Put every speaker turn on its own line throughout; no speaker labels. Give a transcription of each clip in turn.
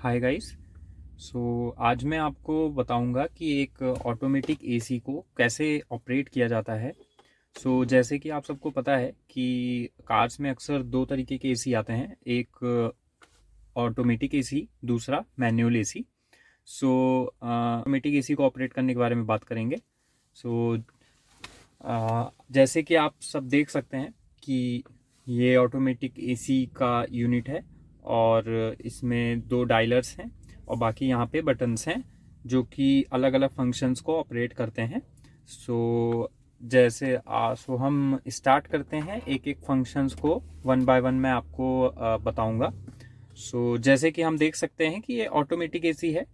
Hi guys. आज मैं आपको बताऊंगा कि एक ऑटोमेटिक एसी को कैसे ऑपरेट किया जाता है। जैसे कि आप सबको पता है कि कार्स में अक्सर दो तरीके के एसी आते हैं, एक ऑटोमेटिक एसी, दूसरा मैनुअल एसी। ऑटोमेटिक एसी को ऑपरेट करने के बारे में बात करेंगे। सो जैसे कि आप सब देख सकते हैं कि ये ऑटोमेटिक एसी का यूनिट है और इसमें दो डायलर्स हैं और बाकी यहाँ पे बटन्स हैं जो कि अलग अलग फंक्शंस को ऑपरेट करते हैं। हम स्टार्ट करते हैं एक एक फंक्शंस को वन बाय वन मैं आपको बताऊंगा। जैसे कि हम देख सकते हैं कि ये ऑटोमेटिक एसी है।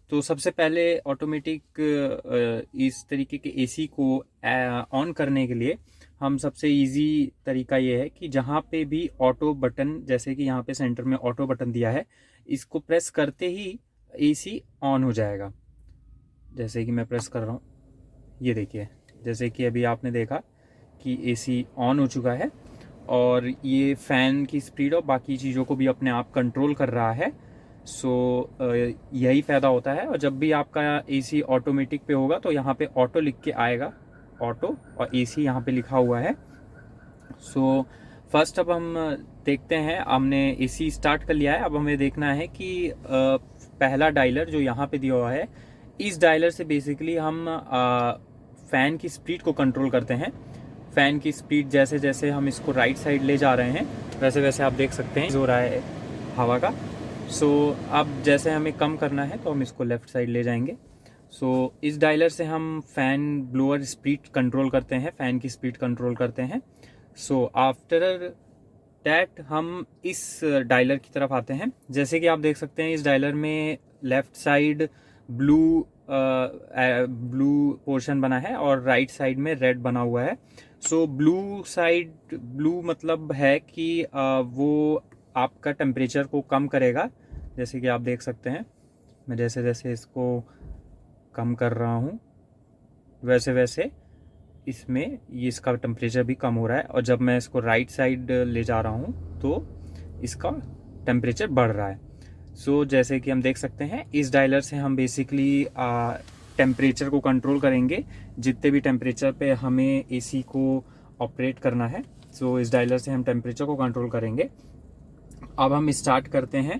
तो सबसे पहले ऑटोमेटिक इस तरीके के एसी को ऑन करने के लिए हम सबसे इजी तरीका ये है कि जहाँ पे भी ऑटो बटन, जैसे कि यहाँ पे सेंटर में ऑटो बटन दिया है, इसको प्रेस करते ही एसी ऑन हो जाएगा। जैसे कि मैं प्रेस कर रहा हूँ, ये देखिए, जैसे कि अभी आपने देखा कि एसी ऑन हो चुका है और ये फ़ैन की स्पीड और बाकी चीज़ों को भी अपने आप कंट्रोल कर रहा है। यही फ़ायदा होता है। और जब भी आपका एसी ऑटोमेटिक पे होगा तो यहाँ पे ऑटो लिख के आएगा, ऑटो, और एसी यहाँ पे लिखा हुआ है। फर्स्ट अब हम देखते हैं, हमने एसी स्टार्ट कर लिया है। अब हमें देखना है कि पहला डायलर जो यहाँ पे दिया हुआ है, इस डायलर से बेसिकली हम फ़ैन की स्पीड को कंट्रोल करते हैं। फ़ैन की स्पीड जैसे जैसे हम इसको राइट साइड ले जा रहे हैं वैसे वैसे आप देख सकते हैं हो रहा है हवा का। अब जैसे हमें कम करना है तो हम इसको लेफ़्ट साइड ले जाएंगे। इस डायलर से हम फ़ैन ब्लोअर स्पीड कंट्रोल करते हैं, फ़ैन की स्पीड कंट्रोल करते हैं। आफ्टर डैट हम इस डायलर की तरफ आते हैं। जैसे कि आप देख सकते हैं इस डायलर में लेफ़्ट साइड ब्लू पोर्शन बना है और राइट साइड में रेड बना हुआ है। ब्लू मतलब है कि वो आपका टेम्परेचर को कम करेगा। जैसे कि आप देख सकते हैं, मैं जैसे जैसे इसको कम कर रहा हूँ वैसे वैसे इसमें ये इसका टेम्परेचर भी कम हो रहा है। और जब मैं इसको राइट साइड ले जा रहा हूँ तो इसका टेम्परेचर बढ़ रहा है। जैसे कि हम देख सकते हैं इस डायलर से हम बेसिकली टेम्परेचर को कंट्रोल करेंगे, जितने भी टेम्परेचर पे हमें एसी को ऑपरेट करना है। इस डायलर से हम टेम्परेचर को कंट्रोल करेंगे। अब हम स्टार्ट करते हैं।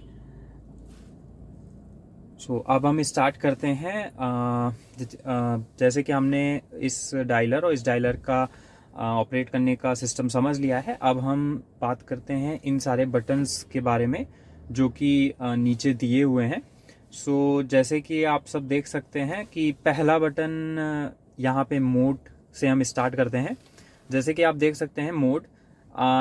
जैसे कि हमने इस डायलर और इस डायलर का ऑपरेट करने का सिस्टम समझ लिया है। अब हम बात करते हैं इन सारे बटन्स के बारे में जो कि नीचे दिए हुए हैं। जैसे कि आप सब देख सकते हैं कि पहला बटन यहाँ पे मोड से हम स्टार्ट करते हैं। जैसे कि आप देख सकते हैं मोड,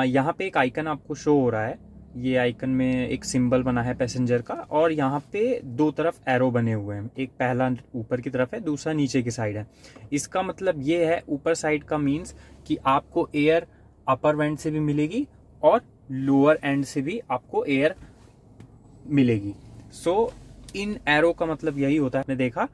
यहाँ पे एक आइकन आपको शो हो रहा है। ये आइकन में एक सिंबल बना है पैसेंजर का और यहाँ पे दो तरफ एरो बने हुए हैं, एक पहला ऊपर की तरफ है, दूसरा नीचे की साइड है। इसका मतलब ये है, ऊपर साइड का मीन्स कि आपको एयर अपर वेंट से भी मिलेगी और लोअर एंड से भी आपको एयर मिलेगी। इन एरो का मतलब यही होता है। आपने देखा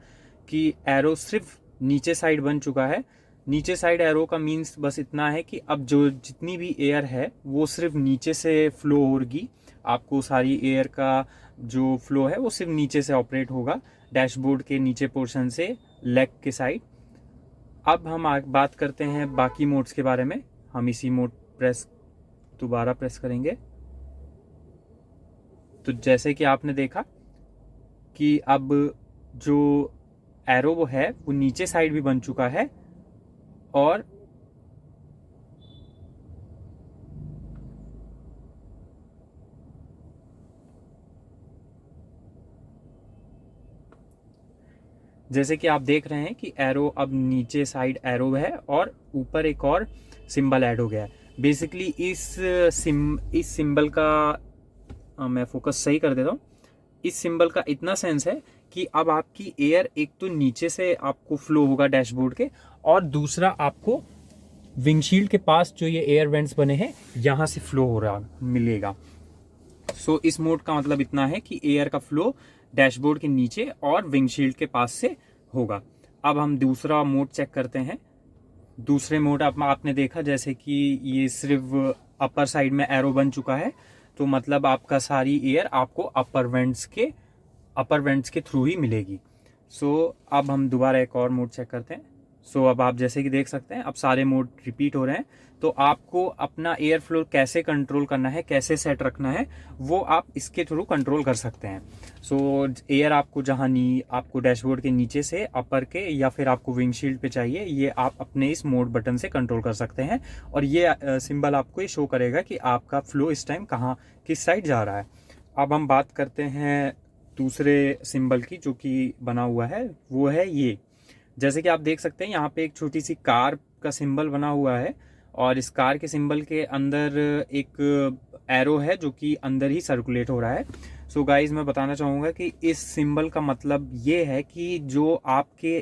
कि एरो सिर्फ नीचे साइड बन चुका है। नीचे साइड एरो का मीन्स बस इतना है कि अब जो जितनी भी एयर है वो सिर्फ नीचे से फ्लो होगी। आपको सारी एयर का जो फ्लो है वो सिर्फ नीचे से ऑपरेट होगा, डैशबोर्ड के नीचे पोर्शन से लेग के साइड। अब हम बात करते हैं बाकी मोड्स के बारे में। हम इसी मोड दोबारा प्रेस करेंगे तो जैसे कि आपने देखा कि अब जो एरो वो है वो नीचे साइड भी बन चुका है और जैसे कि आप देख रहे हैं कि एरो अब नीचे साइड एरो है और ऊपर एक और सिंबल ऐड हो गया है। बेसिकली इस सिंबल का मैं फोकस सही कर देता हूँ। इस सिंबल का इतना सेंस है कि अब आपकी एयर एक तो नीचे से आपको फ्लो होगा डैशबोर्ड के, और दूसरा आपको विंडशील्ड के पास जो ये एयर वेंट्स बने हैं यहाँ से फ्लो हो रहा मिलेगा। इस मोड का मतलब इतना है कि एयर का फ्लो डैशबोर्ड के नीचे और विंडशील्ड के पास से होगा। अब हम दूसरा मोड चेक करते हैं। दूसरे मोड आपने देखा जैसे कि ये सिर्फ अपर साइड में एरो बन चुका है, तो मतलब आपका सारी एयर आपको अपर वेंट्स के अपर वेंट्स के थ्रू ही मिलेगी। सो अब हम दोबारा एक और मोड चेक करते हैं। सो अब आप जैसे कि देख सकते हैं अब सारे मोड रिपीट हो रहे हैं। तो आपको अपना एयर फ्लो कैसे कंट्रोल करना है, कैसे सेट रखना है, वो आप इसके थ्रू कंट्रोल कर सकते हैं। सो एयर आपको जहाँ आपको डैशबोर्ड के नीचे से अपर के या फिर आपको विंडशील्ड पे चाहिए, ये आप अपने इस मोड बटन से कंट्रोल कर सकते हैं। और ये सिंबल आपको ये शो करेगा कि आपका फ्लो इस टाइम कहाँ किस साइड जा रहा है। अब हम बात करते हैं दूसरे सिंबल की जो कि बना हुआ है, वो है ये। जैसे कि आप देख सकते हैं यहाँ पे एक छोटी सी कार का सिंबल बना हुआ है और इस कार के सिंबल के अंदर एक एरो है जो कि अंदर ही सर्कुलेट हो रहा है। सो गाइज मैं बताना चाहूँगा कि इस सिंबल का मतलब ये है कि जो आपके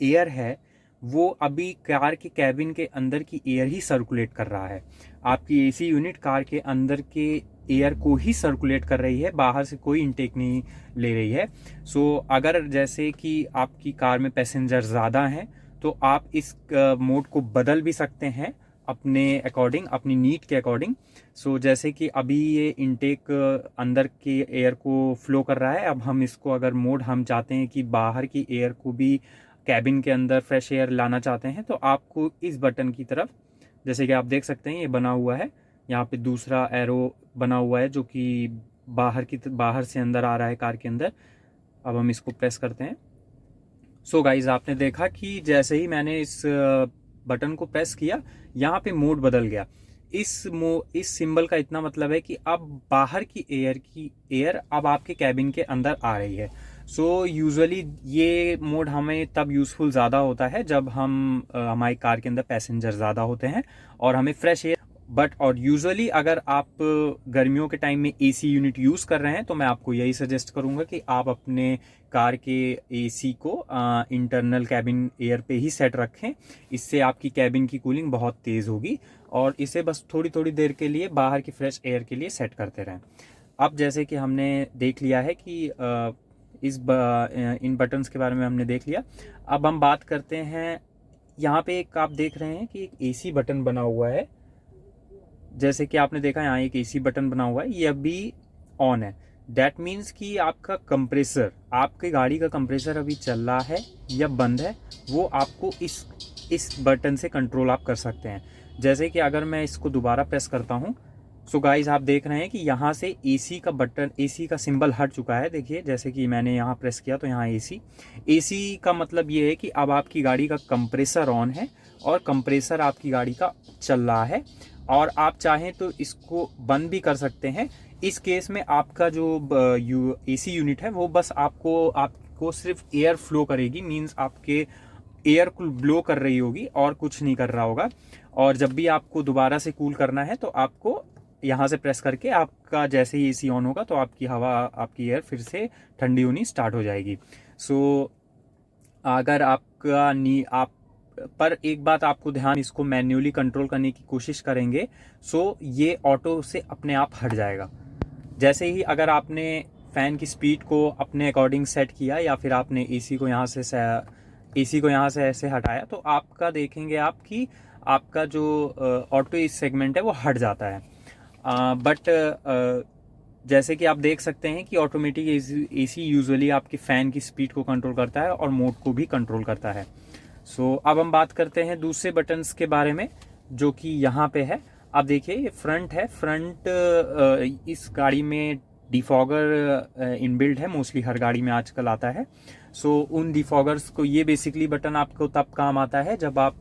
एयर है वो अभी कार के कैबिन के अंदर की एयर ही सर्कुलेट कर रहा है। आपकी एसी यूनिट कार के अंदर के एयर को ही सर्कुलेट कर रही है, बाहर से कोई इनटेक नहीं ले रही है। सो अगर जैसे कि आपकी कार में पैसेंजर ज़्यादा हैं तो आप इस मोड को बदल भी सकते हैं अपने अकॉर्डिंग, अपनी नीड के अकॉर्डिंग। सो जैसे कि अभी ये इनटेक अंदर के एयर को फ्लो कर रहा है, अब हम इसको अगर मोड हम चाहते हैं कि बाहर की एयर को भी कैबिन के अंदर फ्रेश एयर लाना चाहते हैं तो आपको इस बटन की तरफ, जैसे कि आप देख सकते हैं ये बना हुआ है, यहाँ पे दूसरा एरो बना हुआ है जो कि बाहर से अंदर आ रहा है कार के अंदर। अब हम इसको प्रेस करते हैं। सो गाइज आपने देखा कि जैसे ही मैंने इस बटन को प्रेस किया यहाँ पे मोड बदल गया। इस सिंबल का इतना मतलब है कि अब बाहर की एयर अब आपके कैबिन के अंदर आ रही है। सो यूजुअली ये मोड हमें तब यूज़फुल ज़्यादा होता है जब हमारी कार के अंदर पैसेंजर ज़्यादा होते हैं और हमें फ्रेश एयर। और यूजुअली अगर आप गर्मियों के टाइम में एसी यूनिट यूज़ कर रहे हैं तो मैं आपको यही सजेस्ट करूंगा कि आप अपने कार के एसी को इंटरनल कैबिन एयर पे ही सेट रखें। इससे आपकी कैबिन की कूलिंग बहुत तेज़ होगी और इसे बस थोड़ी थोड़ी देर के लिए बाहर की फ्रेश एयर के लिए सेट करते रहें। अब जैसे कि हमने देख लिया है कि इन बटन्स के बारे में हमने देख लिया। अब हम बात करते हैं, यहाँ पे एक आप देख रहे हैं कि एक एसी बटन बना हुआ है। जैसे कि आपने देखा यहाँ एक एसी बटन बना हुआ है, ये अभी ऑन है। दैट मीन्स कि आपका कंप्रेसर, आपकी गाड़ी का कंप्रेसर अभी चल रहा है या बंद है, वो आपको इस बटन से कंट्रोल आप कर सकते हैं। जैसे कि अगर मैं इसको दोबारा प्रेस करता हूँ, सो गाइज आप देख रहे हैं कि यहाँ से एसी का बटन, एसी का सिंबल हट चुका है। देखिए जैसे कि मैंने यहाँ प्रेस किया तो यहाँ एसी का मतलब ये है कि अब आपकी गाड़ी का कंप्रेसर ऑन है और कंप्रेसर आपकी गाड़ी का चल रहा है और आप चाहें तो इसको बंद भी कर सकते हैं। इस केस में आपका जो एसी यूनिट है वो बस आपको सिर्फ एयर फ्लो करेगी, मींस आपके एयर को ब्लो कर रही होगी और कुछ नहीं कर रहा होगा। और जब भी आपको दोबारा से कूल करना है तो आपको यहाँ से प्रेस करके आपका जैसे ही एसी ऑन होगा तो आपकी एयर फिर से ठंडी होनी स्टार्ट हो जाएगी। सो अगर आप पर एक बात आपको ध्यान, इसको मैन्युअली कंट्रोल करने की कोशिश करेंगे सो ये ऑटो से अपने आप हट जाएगा। जैसे ही अगर आपने फ़ैन की स्पीड को अपने अकॉर्डिंग सेट किया या फिर आपने एसी को यहाँ से ऐसे हटाया तो आपका देखेंगे आप कि आपका जो ऑटो इस सेगमेंट है वो हट जाता है। जैसे कि आप देख सकते हैं कि ऑटोमेटिक एसी यूजुअली आपके फ़ैन की स्पीड को कंट्रोल करता है और मोड को भी कंट्रोल करता है। सो अब हम बात करते हैं दूसरे बटन्स के बारे में जो कि यहाँ पे है। अब देखिए ये फ्रंट है। इस गाड़ी में डिफॉगर इनबिल्ड है, मोस्टली हर गाड़ी में आजकल आता है। सो उन डिफॉगर्स को, ये बेसिकली बटन आपको तब काम आता है जब आप